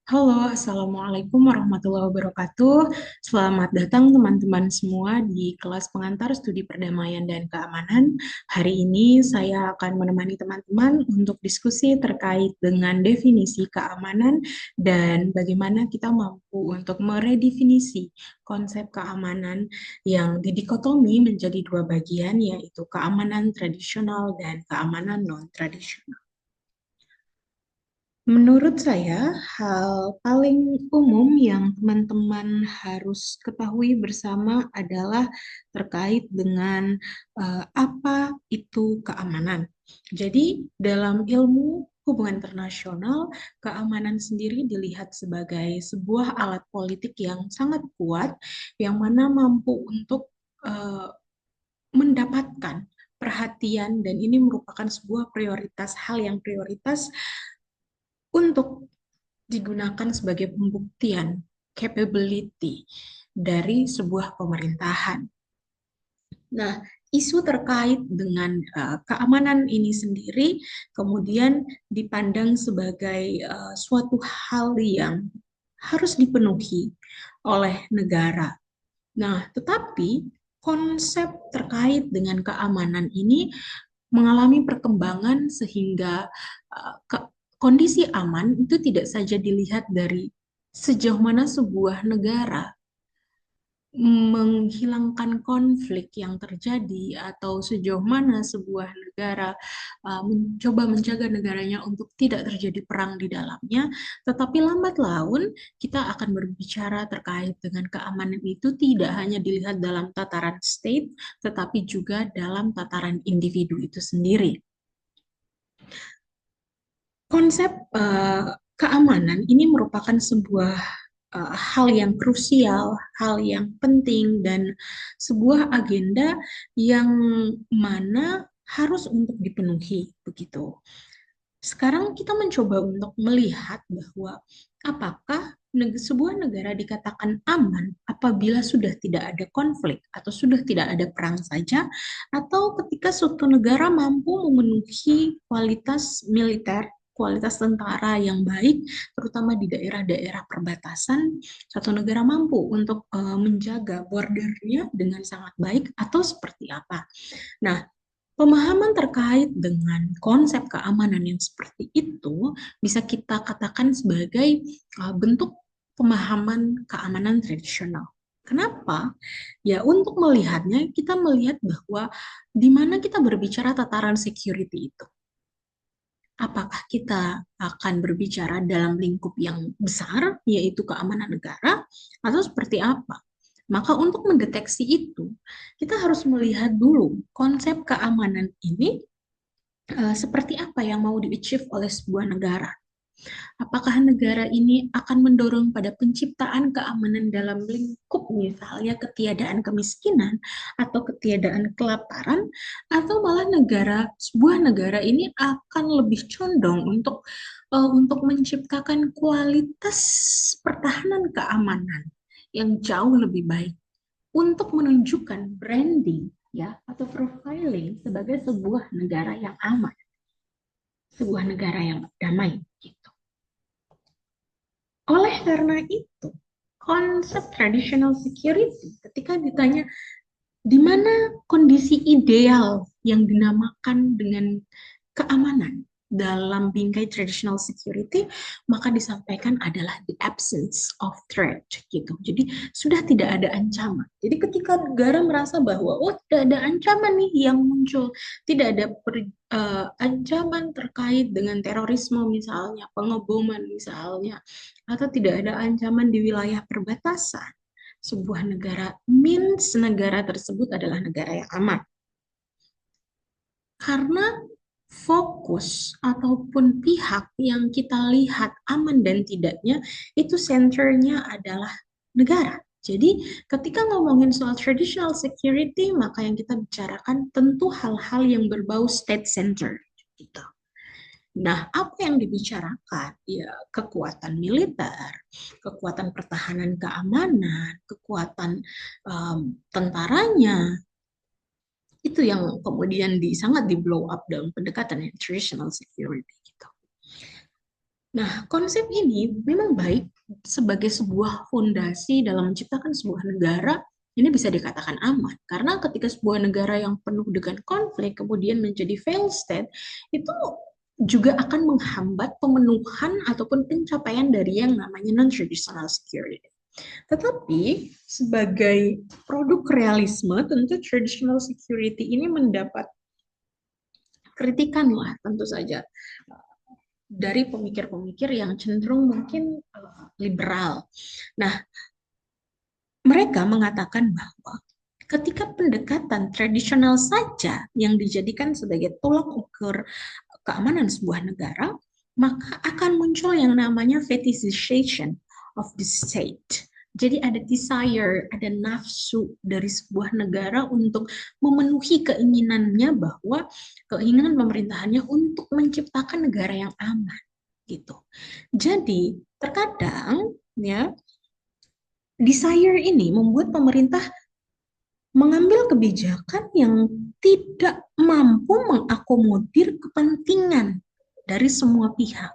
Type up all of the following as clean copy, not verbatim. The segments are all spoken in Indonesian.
Halo, Assalamualaikum warahmatullahi wabarakatuh. Selamat datang teman-teman semua di kelas pengantar studi perdamaian dan keamanan. Hari ini saya akan menemani teman-teman untuk diskusi terkait dengan definisi keamanan dan bagaimana kita mampu untuk meredefinisi konsep keamanan yang didikotomi menjadi dua bagian, yaitu keamanan tradisional dan keamanan non-tradisional. Menurut saya, hal paling umum yang teman-teman harus ketahui bersama adalah terkait dengan apa itu keamanan. Jadi, dalam ilmu hubungan internasional, keamanan sendiri dilihat sebagai sebuah alat politik yang sangat kuat, yang mana mampu untuk eh, mendapatkan perhatian, dan ini merupakan sebuah prioritas, hal yang prioritas untuk digunakan sebagai pembuktian capability dari sebuah pemerintahan. Nah, isu terkait dengan keamanan ini sendiri kemudian dipandang sebagai suatu hal yang harus dipenuhi oleh negara. Nah, tetapi konsep terkait dengan keamanan ini mengalami perkembangan sehingga kondisi aman itu tidak saja dilihat dari sejauh mana sebuah negara menghilangkan konflik yang terjadi atau sejauh mana sebuah negara mencoba menjaga negaranya untuk tidak terjadi perang di dalamnya, tetapi lambat laun kita akan berbicara terkait dengan keamanan itu tidak hanya dilihat dalam tataran state, tetapi juga dalam tataran individu itu sendiri. Konsep keamanan ini merupakan sebuah hal yang krusial, hal yang penting, dan sebuah agenda yang mana harus untuk dipenuhi begitu. Sekarang kita mencoba untuk melihat bahwa apakah sebuah negara dikatakan aman apabila sudah tidak ada konflik atau sudah tidak ada perang saja, atau ketika suatu negara mampu memenuhi kualitas militer, kualitas tentara yang baik, terutama di daerah-daerah perbatasan, satu negara mampu untuk menjaga bordernya dengan sangat baik atau seperti apa. Nah, pemahaman terkait dengan konsep keamanan yang seperti itu bisa kita katakan sebagai bentuk pemahaman keamanan tradisional. Kenapa? Ya, untuk melihatnya, kita melihat bahwa di mana kita berbicara tataran security itu. Apakah kita akan berbicara dalam lingkup yang besar, yaitu keamanan negara, atau seperti apa? Maka untuk mendeteksi itu, kita harus melihat dulu konsep keamanan ini seperti apa yang mau di-achieve oleh sebuah negara. Apakah negara ini akan mendorong pada penciptaan keamanan dalam lingkup misalnya ketiadaan kemiskinan atau ketiadaan kelaparan, atau malah sebuah negara ini akan lebih condong untuk menciptakan kualitas pertahanan keamanan yang jauh lebih baik untuk menunjukkan branding ya atau profiling sebagai sebuah negara yang aman, sebuah negara yang damai gitu. Oleh karena itu, konsep traditional security ketika ditanya di mana kondisi ideal yang dinamakan dengan keamanan dalam bingkai traditional security, maka disampaikan adalah the absence of threat gitu. Jadi sudah tidak ada ancaman. Jadi ketika negara merasa bahwa oh tidak ada ancaman nih yang muncul, tidak ada ancaman terkait dengan terorisme misalnya, pengeboman misalnya, atau tidak ada ancaman di wilayah perbatasan, sebuah negara means negara tersebut adalah negara yang aman. Karena fokus ataupun pihak yang kita lihat aman dan tidaknya itu senternya adalah negara. Jadi ketika ngomongin soal traditional security, maka yang kita bicarakan tentu hal-hal yang berbau state center gitu. Nah, apa yang dibicarakan? Ya, kekuatan militer, kekuatan pertahanan keamanan, kekuatan tentaranya, itu yang kemudian sangat di blow up dalam pendekatan traditional security gitu. Nah, konsep ini memang baik sebagai sebuah fondasi dalam menciptakan sebuah negara. Ini bisa dikatakan aman, karena ketika sebuah negara yang penuh dengan konflik kemudian menjadi failed state, itu juga akan menghambat pemenuhan ataupun pencapaian dari yang namanya non-traditional security. Tetapi sebagai produk realisme, tentu traditional security ini mendapat kritikan lah tentu saja dari pemikir-pemikir yang cenderung mungkin liberal. Nah, mereka mengatakan bahwa ketika pendekatan tradisional saja yang dijadikan sebagai tolak ukur keamanan sebuah negara, maka akan muncul yang namanya fetishization of the state. Jadi ada desire, ada nafsu dari sebuah negara untuk memenuhi keinginannya bahwa keinginan pemerintahannya untuk menciptakan negara yang aman gitu. Jadi terkadang ya desire ini membuat pemerintah mengambil kebijakan yang tidak mampu mengakomodir kepentingan dari semua pihak.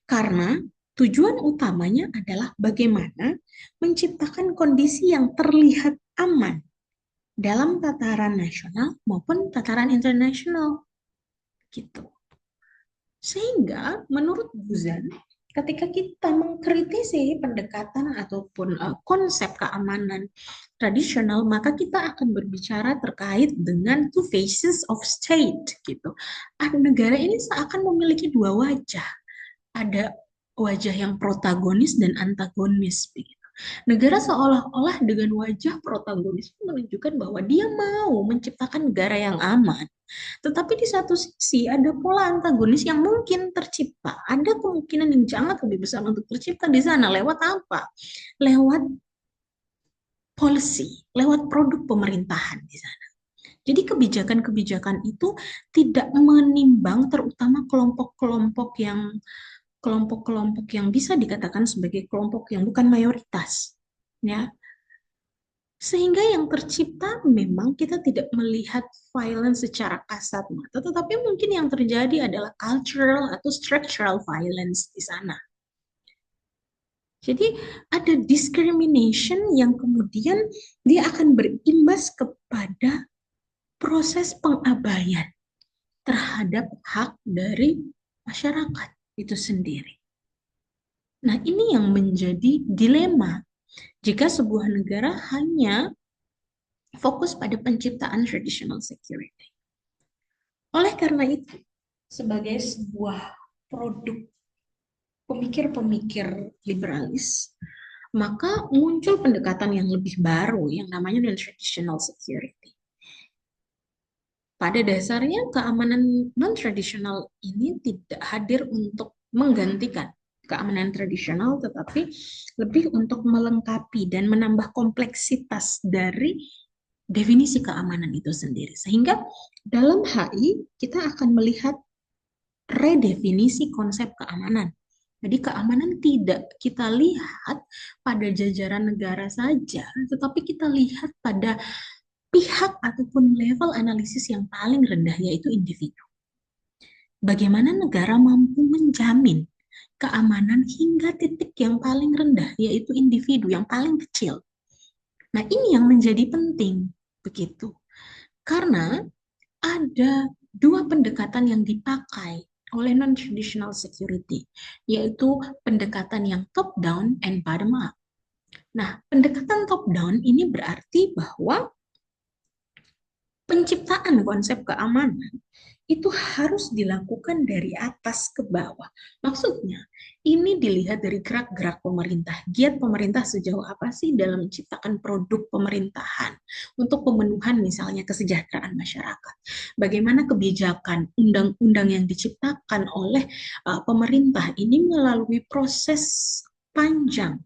Karena tujuan utamanya adalah bagaimana menciptakan kondisi yang terlihat aman dalam tataran nasional maupun tataran internasional gitu. Sehingga menurut Buzan, ketika kita mengkritisi pendekatan ataupun konsep keamanan tradisional, maka kita akan berbicara terkait dengan two faces of state gitu. Negara ini seakan memiliki dua wajah. Ada wajah yang protagonis dan antagonis begitu. Negara seolah-olah dengan wajah protagonis menunjukkan bahwa dia mau menciptakan negara yang aman. Tetapi di satu sisi ada pola antagonis yang mungkin tercipta. Ada kemungkinan yang sangat lebih besar untuk tercipta di sana. Lewat apa? Lewat policy, lewat produk pemerintahan di sana. Jadi kebijakan-kebijakan itu tidak menimbang terutama kelompok-kelompok yang bisa dikatakan sebagai kelompok yang bukan mayoritas, ya. Sehingga yang tercipta memang kita tidak melihat violence secara kasat mata, tetapi mungkin yang terjadi adalah cultural atau structural violence di sana. Jadi ada discrimination yang kemudian dia akan berimbas kepada proses pengabaian terhadap hak dari masyarakat itu sendiri. Nah, ini yang menjadi dilema jika sebuah negara hanya fokus pada penciptaan traditional security. Oleh karena itu, sebagai sebuah produk pemikir-pemikir liberalis, maka muncul pendekatan yang lebih baru yang namanya non-traditional security. Pada dasarnya, keamanan non-tradisional ini tidak hadir untuk menggantikan keamanan tradisional, tetapi lebih untuk melengkapi dan menambah kompleksitas dari definisi keamanan itu sendiri. Sehingga dalam HI kita akan melihat redefinisi konsep keamanan. Jadi keamanan tidak kita lihat pada jajaran negara saja, tetapi kita lihat pada pihak ataupun level analisis yang paling rendah, yaitu individu. Bagaimana negara mampu menjamin keamanan hingga titik yang paling rendah, yaitu individu yang paling kecil. Nah, ini yang menjadi penting, begitu. Karena ada dua pendekatan yang dipakai oleh non-traditional security, yaitu pendekatan yang top-down and bottom-up. Nah, pendekatan top-down ini berarti bahwa penciptaan konsep keamanan itu harus dilakukan dari atas ke bawah. Maksudnya, ini dilihat dari gerak-gerak pemerintah. Giat pemerintah sejauh apa sih dalam menciptakan produk pemerintahan untuk pemenuhan misalnya kesejahteraan masyarakat. Bagaimana kebijakan undang-undang yang diciptakan oleh pemerintah ini melalui proses panjang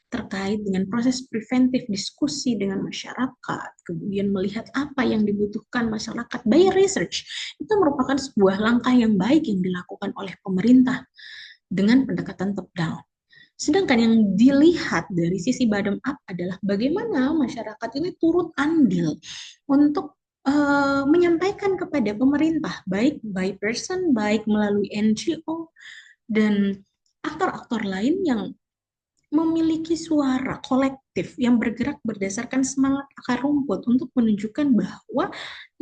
terkait dengan proses preventif diskusi dengan masyarakat, kemudian melihat apa yang dibutuhkan masyarakat by research, itu merupakan sebuah langkah yang baik yang dilakukan oleh pemerintah dengan pendekatan top down. Sedangkan yang dilihat dari sisi bottom up adalah bagaimana masyarakat ini turut andil untuk menyampaikan kepada pemerintah, baik by person, baik melalui NGO, dan aktor-aktor lain yang memiliki suara kolektif yang bergerak berdasarkan semangat akar rumput untuk menunjukkan bahwa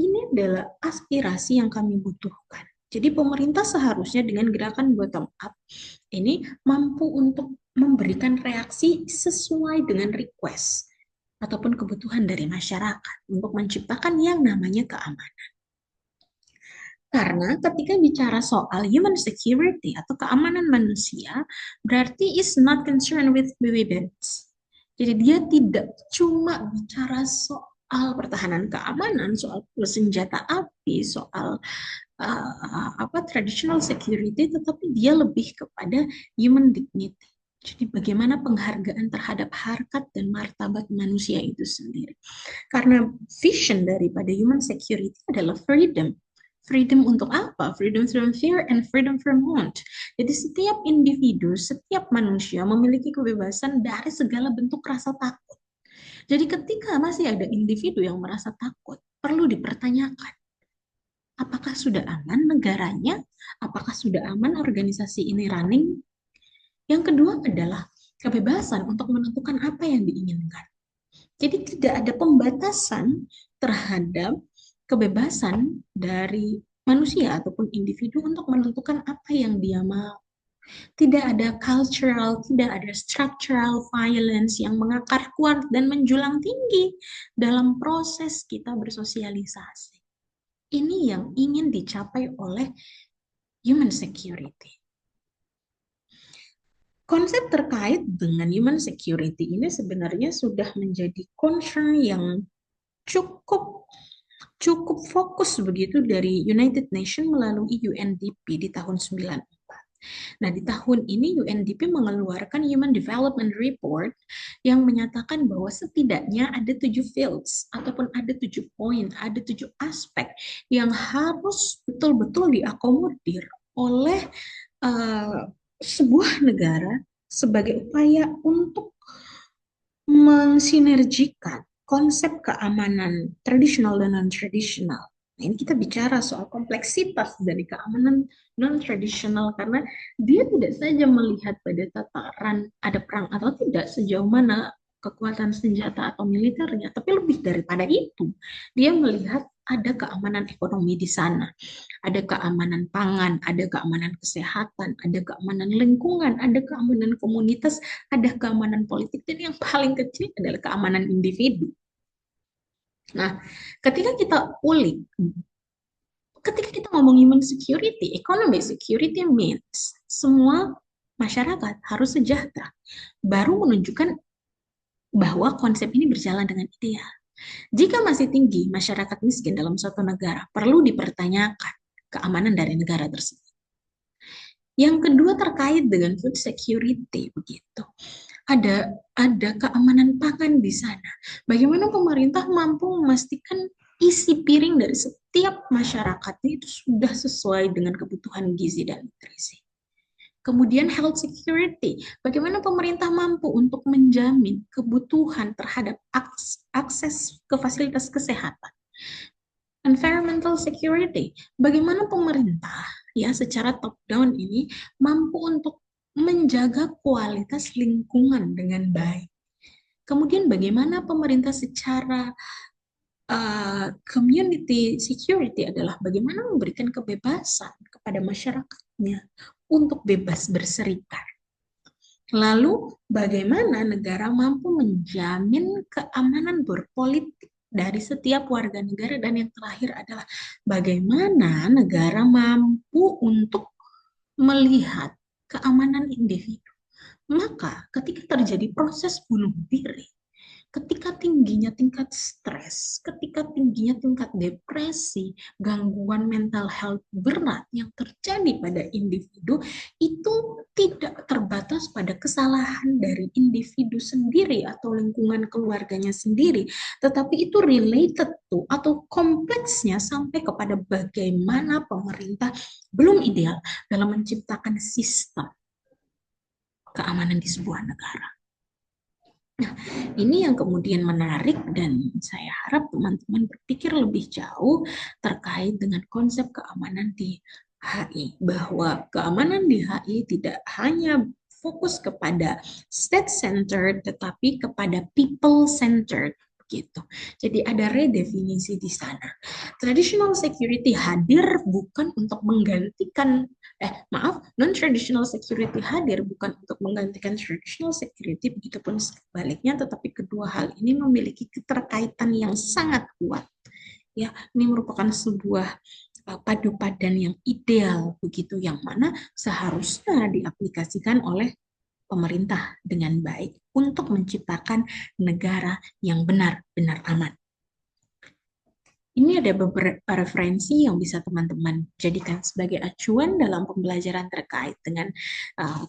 ini adalah aspirasi yang kami butuhkan. Jadi pemerintah seharusnya dengan gerakan bottom up ini mampu untuk memberikan reaksi sesuai dengan request ataupun kebutuhan dari masyarakat untuk menciptakan yang namanya keamanan. Karena ketika bicara soal human security atau keamanan manusia, berarti is not concerned with weapons. Jadi dia tidak cuma bicara soal pertahanan keamanan, soal senjata api, soal traditional security, tetapi dia lebih kepada human dignity. Jadi bagaimana penghargaan terhadap harkat dan martabat manusia itu sendiri. Karena vision daripada human security adalah freedom. Freedom untuk apa? Freedom from fear and freedom from want. Jadi setiap individu, setiap manusia memiliki kebebasan dari segala bentuk rasa takut. Jadi ketika masih ada individu yang merasa takut, perlu dipertanyakan, apakah sudah aman negaranya? Apakah sudah aman organisasi ini running? Yang kedua adalah kebebasan untuk menentukan apa yang diinginkan. Jadi tidak ada pembatasan terhadap kebebasan dari manusia ataupun individu untuk menentukan apa yang dia mau. Tidak ada cultural, tidak ada structural violence yang mengakar kuat dan menjulang tinggi dalam proses kita bersosialisasi. Ini yang ingin dicapai oleh human security. Konsep terkait dengan human security ini sebenarnya sudah menjadi concern yang cukup cukup fokus begitu dari United Nations melalui UNDP di tahun 94. Nah, di tahun ini UNDP mengeluarkan Human Development Report yang menyatakan bahwa setidaknya ada 7 fields ataupun ada 7 poin, ada 7 aspek yang harus betul-betul diakomodir oleh uh, sebuah negara sebagai upaya untuk mensinergikan konsep keamanan tradisional dan non-tradisional. Nah, ini kita bicara soal kompleksitas dari keamanan non-tradisional karena dia tidak saja melihat pada tataran ada perang atau tidak sejauh mana kekuatan senjata atau militernya, tapi lebih daripada itu, dia melihat ada keamanan ekonomi di sana, ada keamanan pangan, ada keamanan kesehatan, ada keamanan lingkungan, ada keamanan komunitas, ada keamanan politik, dan yang paling kecil adalah keamanan individu. Nah, ketika kita ulik, ketika kita ngomong human security, economic security means semua masyarakat harus sejahtera. Baru menunjukkan bahwa konsep ini berjalan dengan ideal. Jika masih tinggi masyarakat miskin dalam suatu negara, perlu dipertanyakan keamanan dari negara tersebut. Yang kedua terkait dengan food security begitu. Ada keamanan pangan di sana. Bagaimana pemerintah mampu memastikan isi piring dari setiap masyarakat itu sudah sesuai dengan kebutuhan gizi dan nutrisi. Kemudian health security, bagaimana pemerintah mampu untuk menjamin kebutuhan terhadap akses ke fasilitas kesehatan. Environmental security, bagaimana pemerintah ya secara top down ini mampu untuk menjaga kualitas lingkungan dengan baik. Kemudian bagaimana pemerintah secara community security adalah bagaimana memberikan kebebasan kepada masyarakatnya untuk bebas berserikat. Lalu bagaimana negara mampu menjamin keamanan berpolitik dari setiap warga negara, dan yang terakhir adalah bagaimana negara mampu untuk melihat keamanan individu. Maka ketika terjadi proses bunuh diri, ketika tingginya tingkat stres, ketika tingginya tingkat depresi, gangguan mental health berat yang terjadi pada individu, itu tidak terbatas pada kesalahan dari individu sendiri atau lingkungan keluarganya sendiri, tetapi itu related to atau kompleksnya sampai kepada bagaimana pemerintah belum ideal dalam menciptakan sistem keamanan di sebuah negara. Ini yang kemudian menarik dan saya harap teman-teman berpikir lebih jauh terkait dengan konsep keamanan di HI, bahwa keamanan di HI tidak hanya fokus kepada state centered tetapi kepada people centered gitu. Jadi ada redefinisi di sana. Traditional security hadir bukan untuk menggantikan maaf, non-traditional security hadir bukan untuk menggantikan traditional security, begitupun sebaliknya, tetapi kedua hal ini memiliki keterkaitan yang sangat kuat. Ya, ini merupakan sebuah padu padan yang ideal begitu, yang mana seharusnya diaplikasikan oleh pemerintah dengan baik untuk menciptakan negara yang benar-benar aman. Ini ada beberapa referensi yang bisa teman-teman jadikan sebagai acuan dalam pembelajaran terkait dengan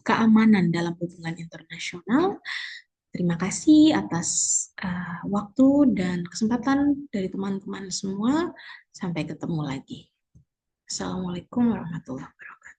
keamanan dalam hubungan internasional. Terima kasih atas waktu dan kesempatan dari teman-teman semua. Sampai ketemu lagi. Assalamualaikum warahmatullahi wabarakatuh.